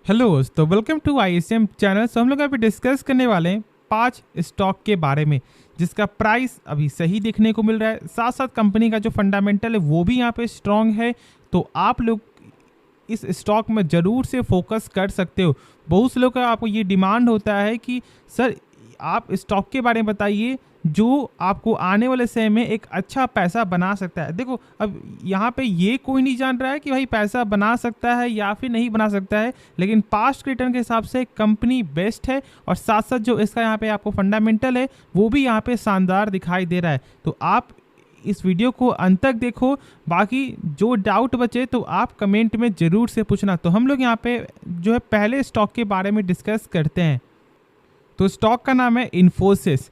Hello दोस्तों, welcome to ISM channel. हम लोग यहाँ पे डिस्कस करने वाले हैं 5 स्टॉक के बारे में जिसका प्राइस अभी सही देखने को मिल रहा है, साथ साथ कंपनी का जो फंडामेंटल है वो भी यहाँ पे स्ट्रांग है। तो आप लोग इस स्टॉक में ज़रूर से फोकस कर सकते हो। बहुत से लोग का आपको ये डिमांड होता है कि सर आप स्टॉक के बारे में बताइए जो आपको आने वाले समय में एक अच्छा पैसा बना सकता है। देखो, अब यहाँ पे ये कोई नहीं जान रहा है कि भाई पैसा बना सकता है या फिर नहीं बना सकता है, लेकिन पास्ट रिटर्न के हिसाब से कंपनी बेस्ट है और साथ साथ जो इसका यहाँ पे आपको फंडामेंटल है वो भी यहाँ पे शानदार दिखाई दे रहा है। तो आप इस वीडियो को अंत तक देखो, बाकी जो डाउट बचे तो आप कमेंट में ज़रूर से पूछना। तो हम लोग यहाँ पे जो है पहले स्टॉक के बारे में डिस्कस करते हैं। तो स्टॉक का नाम है इन्फोसिस।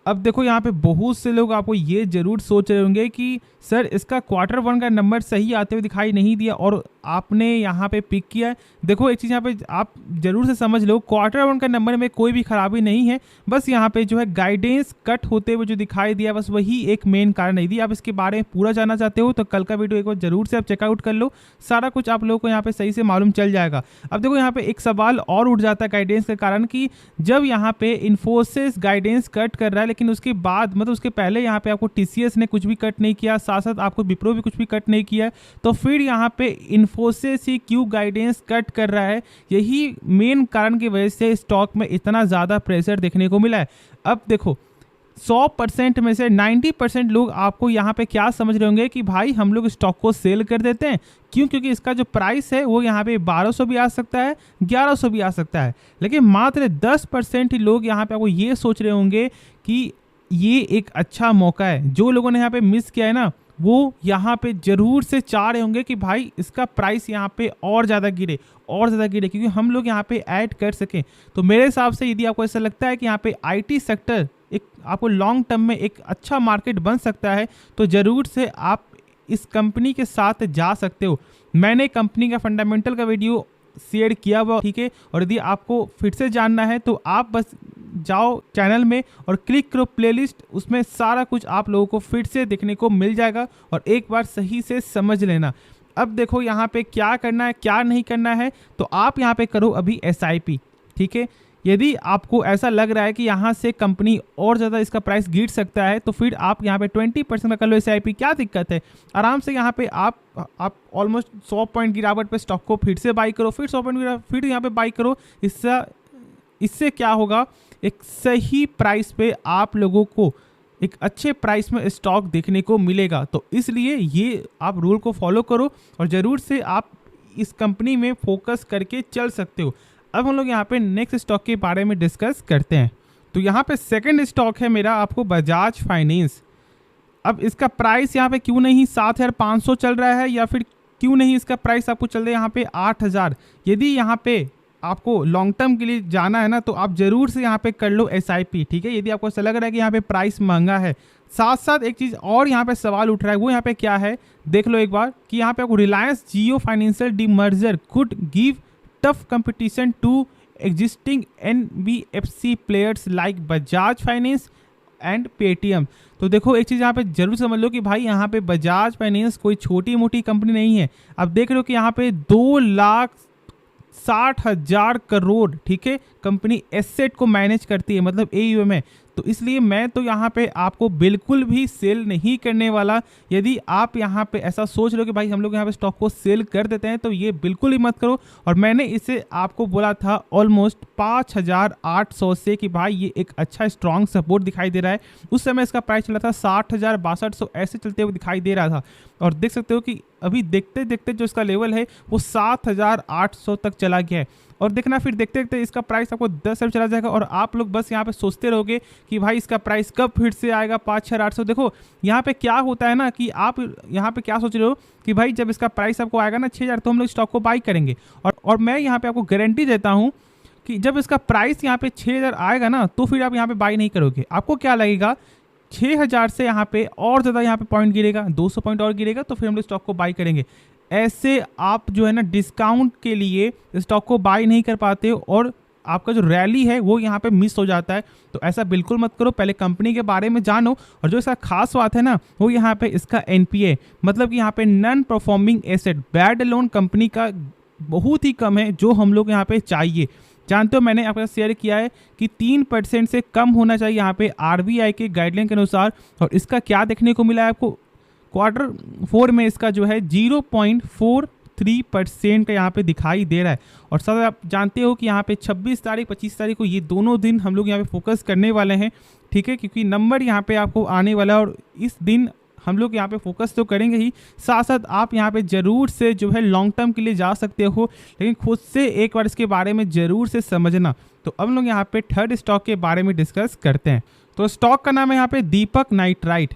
अब देखो, यहाँ पे बहुत से लोग आपको ये जरूर सोच रहे होंगे कि सर इसका Q1 का नंबर सही आते हुए दिखाई नहीं दिया और आपने यहाँ पे पिक किया है। देखो, एक चीज़ यहाँ पे आप जरूर से समझ लो, Q1 का नंबर में कोई भी खराबी नहीं है, बस यहाँ पे जो है गाइडेंस कट होते हुए जो दिखाई दिया बस वही एक मेन कारण है। यदि आप इसके बारे में पूरा जानना चाहते हो तो कल का वीडियो एक बार जरूर से आप चेकआउट कर लो, सारा कुछ आप लोगों को यहाँ पे सही से मालूम चल जाएगा। अब देखो, यहाँ पे एक सवाल और उठ जाता है गाइडेंस के कारण कि जब यहाँ पे इन्फोसिस गाइडेंस कट कर रहा है, लेकिन उसके बाद मतलब उसके पहले यहाँ पे आपको टीसीएस ने कुछ भी कट नहीं किया, साथ साथ आपको विप्रो भी कुछ भी कट नहीं किया, तो फिर यहाँ पे इन्फोसिस ही क्यों गाइडेंस कट कर रहा है? यही मेन कारण की वजह से स्टॉक में इतना ज़्यादा प्रेशर देखने को मिला है। अब देखो, 100% में से 90% लोग आपको यहाँ पे क्या समझ रहे होंगे कि भाई हम लोग स्टॉक को सेल कर देते हैं। क्यों? क्योंकि इसका जो प्राइस है वो यहाँ पे 1200 भी आ सकता है, 1100 भी आ सकता है, लेकिन मात्र 10% ही लोग यहाँ पे आपको ये सोच रहे होंगे कि ये एक अच्छा मौका है। जो लोगों ने यहाँ पे मिस किया है ना, वो यहाँ पे जरूर से चाह रहे होंगे कि भाई इसका प्राइस यहाँ पे और ज़्यादा गिरे, और ज़्यादा गिरे, क्योंकि हम लोग यहाँ पे ऐड कर सकें। तो मेरे हिसाब से यदि आपको ऐसा लगता है कि यहाँ पे आईटी सेक्टर एक आपको लॉन्ग टर्म में एक अच्छा मार्केट बन सकता है, तो ज़रूर से आप इस कंपनी के साथ जा सकते हो। मैंने कंपनी का फंडामेंटल का वीडियो शेयर किया हुआ, ठीक है, और यदि आपको फिर से जानना है तो आप बस जाओ चैनल में और क्लिक करो प्लेलिस्ट, उसमें सारा कुछ आप लोगों को फिर से देखने को मिल जाएगा और एक बार सही से समझ लेना। अब देखो यहाँ पे क्या करना है क्या नहीं करना है, तो आप यहाँ पे करो अभी एसआईपी, ठीक है। यदि आपको ऐसा लग रहा है कि यहाँ से कंपनी और ज़्यादा इसका प्राइस गिर सकता है तो फिर आप यहाँ पे 20% का कर लो एसआईपी। क्या दिक्कत है? आराम से यहाँ पे आप ऑलमोस्ट 100 पॉइंट गिरावट पे स्टॉक को फिर से बाई करो, फिर 100 पॉइंट गिरावट फिर यहाँ पे बाई करो। इससे क्या होगा, एक सही प्राइस पे आप लोगों को एक अच्छे प्राइस में स्टॉक देखने को मिलेगा। तो इसलिए ये आप रूल को फॉलो करो और ज़रूर से आप इस कंपनी में फोकस करके चल सकते हो। अब हम लोग यहाँ पे नेक्स्ट स्टॉक के बारे में डिस्कस करते हैं। तो यहाँ पे सेकंड स्टॉक है मेरा आपको बजाज फाइनेंस। अब इसका प्राइस यहाँ पे क्यों नहीं 7500 चल रहा है, या फिर क्यों नहीं इसका प्राइस आपको चल रहा है यहाँ पे 8000? यदि यहाँ पे आपको लॉन्ग टर्म के लिए जाना है ना, तो आप जरूर से यहाँ पे कर लो एसआईपी, ठीक है। यदि आपको ऐसा लग रहा है कि यहाँ पे प्राइस महंगा है, साथ साथ एक चीज़ और यहाँ पे सवाल उठ रहा है, वो यहाँ पे क्या है देख लो एक बार, कि यहाँ पे आपको Reliance Jio financial demerger could give tough competition to existing NBFC players like Bajaj finance and Paytm. तो देखो, एक चीज़ यहाँ पे जरूर समझ लो कि भाई यहाँ पे बजाज फाइनेंस कोई छोटी मोटी कंपनी नहीं है। अब देख रहे हो कि यहाँ पे 2,60,000 करोड़, ठीक है, कंपनी एसेट को मैनेज करती है, मतलब एयूएम है। तो इसलिए मैं तो यहाँ पे आपको बिल्कुल भी सेल नहीं करने वाला। यदि आप यहाँ पे ऐसा सोच रहे हो कि भाई हम लोग यहाँ पे स्टॉक को सेल कर देते हैं, तो ये बिल्कुल ही मत करो। और मैंने इसे आपको बोला था ऑलमोस्ट 5800 से कि भाई ये एक अच्छा स्ट्रॉन्ग सपोर्ट दिखाई दे रहा है। उस समय इसका प्राइस चला था 60,000 6200 ऐसे चलते हुए दिखाई दे रहा था, और देख सकते हो कि अभी देखते देखते जो इसका लेवल है वो 7800 तक चला गया है। और देखना, फिर देखते देखते इसका प्राइस आपको 10 से चला जाएगा और आप लोग बस यहाँ पे सोचते रहोगे कि भाई इसका प्राइस कब फिर से आएगा 5-6-800। देखो यहाँ पे क्या होता है ना, कि आप यहाँ पे क्या सोच रहे हो कि भाई जब इसका प्राइस आपको आएगा ना 6000, तो हम लोग स्टॉक को बाई करेंगे। और मैं यहाँ पे आपको गारंटी देता हूँ कि जब इसका प्राइस यहाँ पे 6000 आएगा ना, तो फिर आप यहाँ पे बाई नहीं करोगे। आपको क्या लगेगा, 6000 से यहाँ पे और ज़्यादा यहाँ पे पॉइंट गिरेगा, 200 पॉइंट और गिरेगा, तो फिर हम लोग स्टॉक को बाई करेंगे। ऐसे आप जो है ना डिस्काउंट के लिए स्टॉक को बाई नहीं कर पाते हो और आपका जो रैली है वो यहाँ पे मिस हो जाता है। तो ऐसा बिल्कुल मत करो, पहले कंपनी के बारे में जानो। और जो इसका खास बात है ना, वो यहाँ पे इसका एनपीए, मतलब कि यहाँ पे non performing asset, bad loan company का बहुत ही कम है जो हम लोग यहाँ पे चाहिए। जानते हो मैंने आपके साथ शेयर किया है कि 3% से कम होना चाहिए यहाँ पे आरबीआई के गाइडलाइन के अनुसार, और इसका क्या देखने को मिला है आपको, Q4 में इसका जो है 0.43% का यहाँ पे दिखाई दे रहा है। और साथ आप जानते हो कि यहाँ पे 26 तारीख 25 तारीख को ये दोनों दिन हम लोग यहाँ पे फोकस करने वाले हैं, ठीक है, क्योंकि नंबर यहाँ पे आपको आने वाला है और इस दिन हम लोग यहाँ पे फोकस तो करेंगे ही, साथ साथ आप यहाँ पे ज़रूर से जो है लॉन्ग टर्म के लिए जा सकते हो, लेकिन खुद से एक बार इसके बारे में ज़रूर से समझना। तो अब लोग यहाँ पे थर्ड स्टॉक के बारे में डिस्कस करते हैं। तो स्टॉक का नाम है यहाँ पे दीपक नाइट्राइट।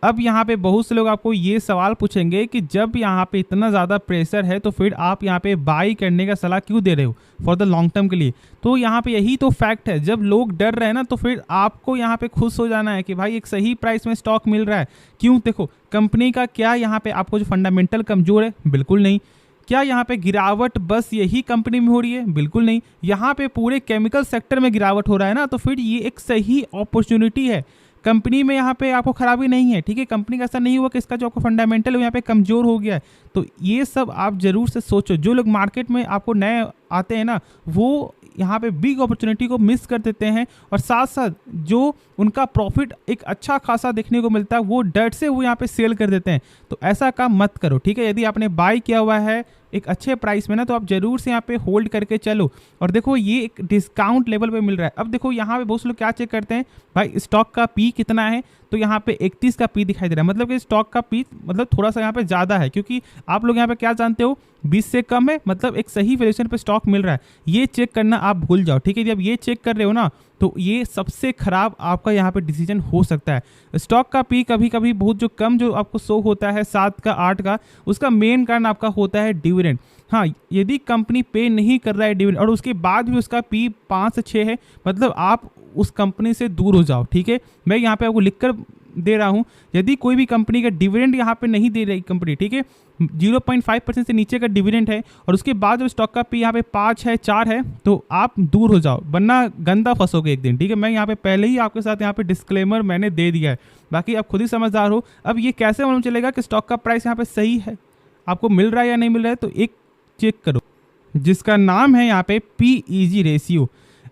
अब यहाँ पे बहुत से लोग आपको ये सवाल पूछेंगे कि जब यहाँ पे इतना ज़्यादा प्रेशर है तो फिर आप यहाँ पे बाई करने का सलाह क्यों दे रहे हो फॉर द लॉन्ग टर्म के लिए। तो यहाँ पे यही तो फैक्ट है, जब लोग डर रहे हैं ना तो फिर आपको यहाँ पे खुश हो जाना है कि भाई एक सही प्राइस में स्टॉक मिल रहा है। क्यों, देखो कंपनी का क्या यहाँ पे आपको जो फंडामेंटल कमज़ोर है, बिल्कुल नहीं। क्या यहाँ पे गिरावट बस यही कंपनी में हो रही है, बिल्कुल नहीं। यहाँ पे पूरे केमिकल सेक्टर में गिरावट हो रहा है ना, तो फिर ये एक सही अपॉर्चुनिटी है। कंपनी में यहाँ पे आपको खराबी नहीं है, ठीक है, कंपनी का ऐसा नहीं हुआ कि इसका जो आपको फंडामेंटल है यहाँ पे कमज़ोर हो गया है। तो ये सब आप ज़रूर से सोचो। जो लोग मार्केट में आपको नए आते हैं ना, वो यहाँ पे बिग अपॉर्चुनिटी को मिस कर देते हैं, और साथ साथ जो उनका प्रॉफिट एक अच्छा खासा देखने को मिलता है वो डर से वो यहाँ पे सेल कर देते हैं। तो ऐसा काम मत करो, ठीक है। यदि आपने बाय किया हुआ है एक अच्छे प्राइस में ना, तो आप जरूर से यहाँ पे होल्ड करके चलो। और देखो ये एक डिस्काउंट लेवल पे मिल रहा है। अब देखो यहाँ पे बहुत से लोग क्या चेक करते हैं, भाई स्टॉक का पी कितना है, तो यहाँ पे 31 का पी दिखाई दे रहा है, मतलब कि स्टॉक का पी मतलब थोड़ा सा यहाँ पे ज़्यादा है, क्योंकि आप लोग यहाँ पे क्या जानते हो 20 से कम है, मतलब एक सही वैल्यूएशन पे स्टॉक मिल रहा है। ये चेक करना आप भूल जाओ, ठीक है। जब ये चेक कर रहे हो ना, तो ये सबसे खराब आपका यहाँ पे डिसीजन हो सकता है। स्टॉक का पी कभी कभी बहुत जो कम जो आपको शो होता है 7 का 8 का, उसका मेन कारण आपका होता है डिविडेंड। हाँ, यदि कंपनी पे नहीं कर रहा है डिविडेंड और उसके बाद भी उसका पी 5 से 6 है, मतलब आप उस कंपनी से दूर हो जाओ, ठीक है। मैं यहाँ पे आपको लिखकर दे रहा हूँ, यदि कोई भी कंपनी का डिविडेंड यहाँ पे नहीं दे रही कंपनी, ठीक है, 0.5% से नीचे का डिविडेंड है और उसके बाद जो स्टॉक का पी यहाँ पे 5 है 4 है, तो आप दूर हो जाओ, वरना गंदा फंसोगे एक दिन, ठीक है। मैं यहाँ पे पहले ही आपके साथ यहाँ पे डिस्क्लेमर मैंने दे दिया है, बाकी आप खुद ही समझदार हो। अब ये कैसे मालूम चलेगा कि स्टॉक का प्राइस यहाँ पे सही है, आपको मिल रहा है या नहीं मिल रहा है, तो एक चेक करो जिसका नाम है यहाँ पे PEG रेशियो।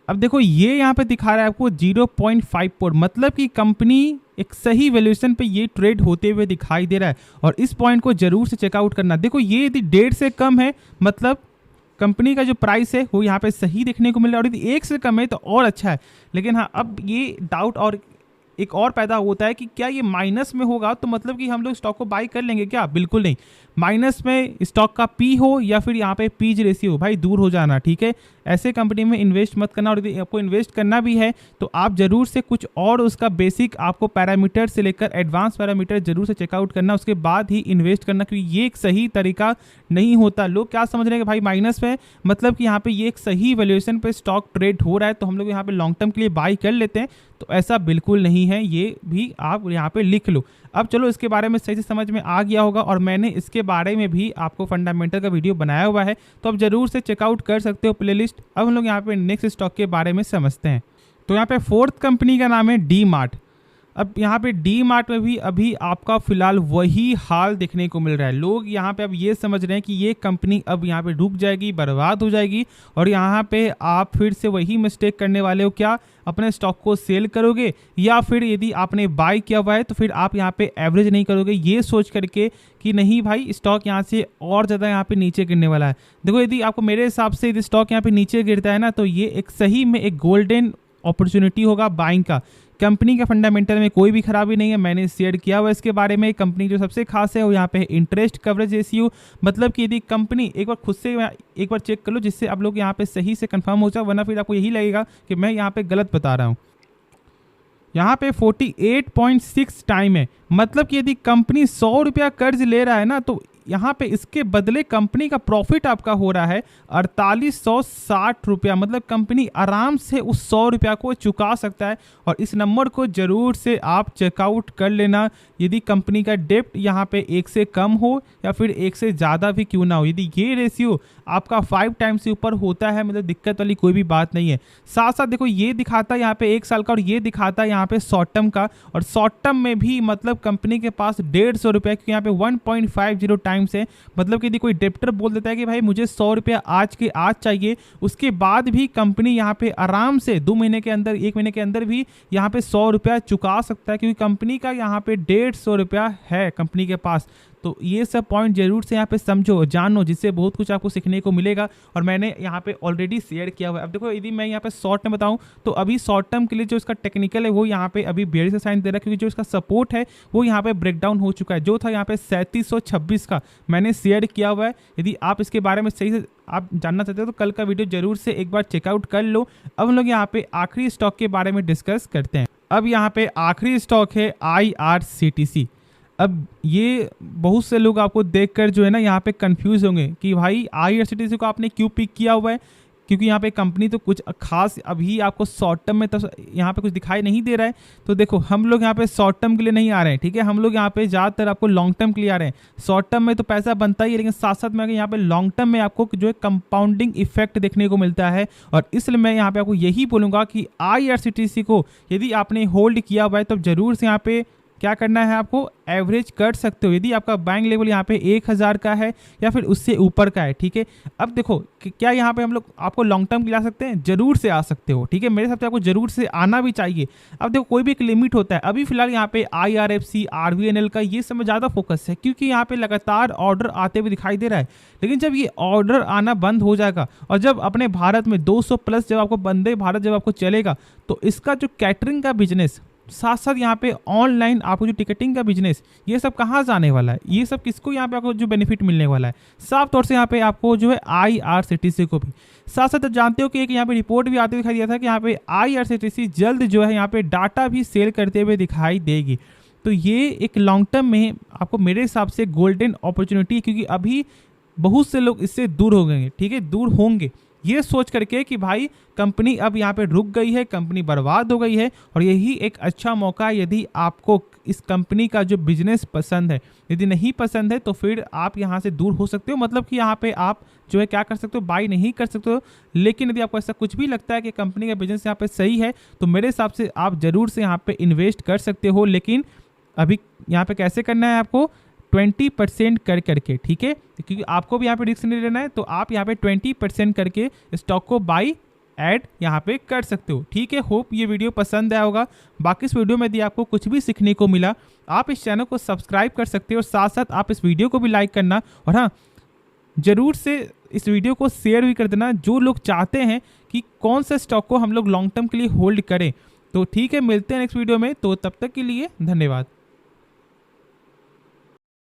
अब देखो ये यहाँ पे दिखा रहा है आपको 0.54, मतलब कि कंपनी एक सही वैल्यूएशन पे ये ट्रेड होते हुए दिखाई दे रहा है, और इस पॉइंट को जरूर से चेकआउट करना। देखो ये यदि 1.5 से कम है, मतलब कंपनी का जो प्राइस है वो यहाँ पे सही देखने को मिल रहा है, और यदि 1 से कम है तो और अच्छा है। लेकिन हाँ, अब ये डाउट और एक और पैदा होता है कि क्या ये माइनस में होगा तो मतलब कि हम लोग स्टॉक को बाई कर लेंगे क्या, बिल्कुल नहीं। माइनस में स्टॉक का पी हो या फिर यहाँ पे पीज रेशियो, भाई दूर हो जाना, ठीक है। ऐसे कंपनी में इन्वेस्ट मत करना, और यदि आपको इन्वेस्ट करना भी है तो आप जरूर से कुछ और उसका बेसिक आपको पैरामीटर से लेकर एडवांस पैरामीटर जरूर से चेकआउट करना, उसके बाद ही इन्वेस्ट करना, क्योंकि ये एक सही तरीका नहीं होता। लोग क्या समझ रहे हैं कि भाई माइनस में मतलब कि यहाँ पे ये एक सही वैल्यूएशन पे स्टॉक ट्रेड हो रहा है तो हम लोग यहाँ पे लॉन्ग टर्म के लिए बाई कर लेते हैं, तो ऐसा बिल्कुल नहीं है। ये भी आप यहाँ पे लिख लो। अब चलो इसके बारे में सही से समझ में आ गया होगा, और मैंने इसके बारे में भी आपको फंडामेंटल का वीडियो बनाया हुआ है, तो आप जरूर से चेकआउट कर सकते हो प्लेलिस्ट। अब हम लोग यहाँ पे नेक्स्ट स्टॉक के बारे में समझते हैं। तो यहाँ पे फोर्थ कंपनी का नाम है डी मार्ट। अब यहाँ पे डी मार्ट में भी अभी आपका फिलहाल वही हाल देखने को मिल रहा है। लोग यहाँ पे अब ये समझ रहे हैं कि ये कंपनी अब यहाँ पे डूब जाएगी, बर्बाद हो जाएगी, और यहाँ पे आप फिर से वही मिस्टेक करने वाले हो। क्या अपने स्टॉक को सेल करोगे, या फिर यदि आपने बाय किया हुआ है तो फिर आप यहाँ पे एवरेज नहीं करोगे, ये सोच करके कि नहीं भाई स्टॉक यहाँ से और ज़्यादा यहाँ पे नीचे गिरने वाला है। देखो यदि आपको मेरे हिसाब से यदि स्टॉक यहाँ पे नीचे गिरता है ना, तो ये एक सही में एक गोल्डन अपॉर्चुनिटी होगा बाइंग का। कंपनी का फंडामेंटल में कोई भी खराबी नहीं है, मैंने शेयर किया हुआ इसके बारे में। कंपनी जो सबसे खास है वो यहाँ पे इंटरेस्ट कवरेज रेशियो, मतलब कि यदि कंपनी एक बार खुद से एक बार चेक कर लो जिससे आप लोग यहाँ पे सही से कंफर्म हो जाओ, वरना फिर आपको यही लगेगा कि मैं यहाँ पे गलत बता रहा हूँ। यहाँ पे 48.6 टाइम है, मतलब कि यदि कंपनी 100 रुपया कर्ज ले रहा है ना, तो यहाँ पे इसके बदले कंपनी का प्रॉफिट आपका हो रहा है 4860 रुपया, मतलब कंपनी आराम से उस 100 रुपया को चुका सकता है। और इस नंबर को जरूर से आप चेकआउट कर लेना। यदि कंपनी का डेप्ट यहाँ पे 1 से कम हो या फिर 1 से ज़्यादा भी क्यों ना हो, यदि ये रेशियो आपका 5 टाइम्स से ऊपर होता है, मतलब दिक्कत वाली कोई भी बात नहीं है। साथ साथ देखो ये दिखाता है यहाँ पे 1 साल का, और ये दिखाता है यहाँ पे शॉर्ट टर्म का, और शॉर्ट टर्म में भी मतलब कंपनी के पास 150 रुपया, क्योंकि यहाँ पे 1.50 टाइम से, मतलब कि यदि कोई डेप्टर बोल देता है कि भाई मुझे 100 रुपया आज के आज चाहिए, उसके बाद भी कंपनी यहाँ पे आराम से 2 महीने के अंदर, 1 महीने के अंदर भी यहाँ पे 100 रुपया चुका सकता है, क्योंकि कंपनी का यहाँ पे 150 रुपया है कंपनी के पास। तो ये सब पॉइंट जरूर से यहाँ पे समझो, जानो, जिससे बहुत कुछ आपको सीखने को मिलेगा और मैंने यहाँ पे ऑलरेडी शेयर किया हुआ है। अब देखो, यदि मैं यहाँ पे शॉर्ट टर्म बताऊँ तो अभी शॉर्ट टर्म के लिए जो इसका टेक्निकल है वो यहाँ पे अभी 42 साइन दे रहा है, क्योंकि जो इसका सपोर्ट है वो यहाँ पे ब्रेकडाउन हो चुका है। जो था यहाँ पे 3726 का मैंने शेयर किया हुआ है। यदि आप इसके बारे में सही से आप जानना चाहते हो तो कल का वीडियो जरूर से एक बार चेकआउट कर लो। अब हम लोग यहाँ पे आखिरी स्टॉक के बारे में डिस्कस करते हैं। अब यहाँ पे आखिरी स्टॉक है IRCTC। अब ये बहुत से लोग आपको देखकर जो है ना यहाँ पे कंफ्यूज होंगे कि भाई IRCTC को आपने क्यों पिक किया हुआ है, क्योंकि यहाँ पे कंपनी तो कुछ खास अभी आपको शॉर्ट टर्म में तो यहाँ पे कुछ दिखाई नहीं दे रहा है। तो देखो, हम लोग यहाँ पे शॉर्ट टर्म के लिए नहीं आ रहे हैं, ठीक है, हम लोग यहाँ पे ज़्यादातर आपको लॉन्ग टर्म के लिए आ रहे हैं। शॉर्ट टर्म में तो पैसा बनता ही है, लेकिन साथ साथ में यहाँ पे लॉन्ग टर्म में आपको जो है कंपाउंडिंग इफेक्ट देखने को मिलता है। और इसलिए मैं यहाँ पे आपको यही बोलूँगा कि IRCTC को यदि आपने होल्ड किया हुआ है तो जरूर से यहाँ पे क्या करना है, आपको एवरेज कर सकते हो यदि आपका बैंक लेवल यहाँ पे 1000 का है या फिर उससे ऊपर का है, ठीक है। अब देखो क्या यहाँ पे हम लोग आपको लॉन्ग टर्म के लिए आ सकते हैं, जरूर से आ सकते हो, ठीक है, मेरे हिसाब से आपको जरूर से आना भी चाहिए। अब देखो, कोई भी एक लिमिट होता है। अभी फिलहाल यहाँ पे IRFC, RVNL का ये सब में ज़्यादा फोकस है, क्योंकि यहाँ पे लगातार ऑर्डर आते हुए दिखाई दे रहा है। लेकिन जब ये ऑर्डर आना बंद हो जाएगा और जब अपने भारत में 200 प्लस जब आपको वंदे भारत जब आपको चलेगा, तो इसका जो कैटरिंग का बिजनेस, साथ साथ यहाँ पे ऑनलाइन आपको जो टिकटिंग का बिजनेस, ये सब कहाँ जाने वाला है, ये सब किसको यहाँ पे आपको जो बेनिफिट मिलने वाला है, साफ तौर से यहाँ पे आपको जो है IRCTC को भी। साथ साथ जानते हो कि एक यहाँ पे रिपोर्ट भी आते हुए दिखाई दिया था कि यहाँ पे IRCTC जल्द जो है यहाँ पे डाटा भी सेल करते हुए दिखाई देगी। तो ये एक लॉन्ग टर्म में आपको मेरे हिसाब से गोल्डन अपॉर्चुनिटी है, क्योंकि अभी बहुत से लोग इससे दूर हो गए, ठीक है, दूर होंगे ये सोच करके कि भाई कंपनी अब यहाँ पे रुक गई है, कंपनी बर्बाद हो गई है। और यही एक अच्छा मौका है, यदि आपको इस कंपनी का जो बिजनेस पसंद है, यदि नहीं पसंद है तो फिर आप यहाँ से दूर हो सकते हो, मतलब कि यहाँ पे आप जो है क्या कर सकते हो, बाई नहीं कर सकते हो। लेकिन यदि आपको ऐसा कुछ भी लगता है कि कंपनी का बिजनेस यहाँ पे सही है, तो मेरे हिसाब से आप जरूर से यहाँ पे इन्वेस्ट कर सकते हो। लेकिन अभी यहाँ पे कैसे करना है, आपको 20% कर करके, ठीक है, क्योंकि आपको भी यहाँ पे रिस्क नहीं लेना है, तो आप यहाँ पे 20% करके स्टॉक को बाई ऐड यहाँ पे कर सकते हो, ठीक है। होप ये वीडियो पसंद आया होगा। बाकी इस वीडियो में यदि आपको कुछ भी सीखने को मिला, आप इस चैनल को सब्सक्राइब कर सकते हो और साथ साथ आप इस वीडियो को भी लाइक करना, और हाँ, जरूर से इस वीडियो को शेयर भी कर देना जो लोग चाहते हैं कि कौन सा स्टॉक को हम लोग लॉन्ग टर्म के लिए होल्ड करें। तो ठीक है, मिलते हैं नेक्स्ट वीडियो में, तो तब तक के लिए धन्यवाद।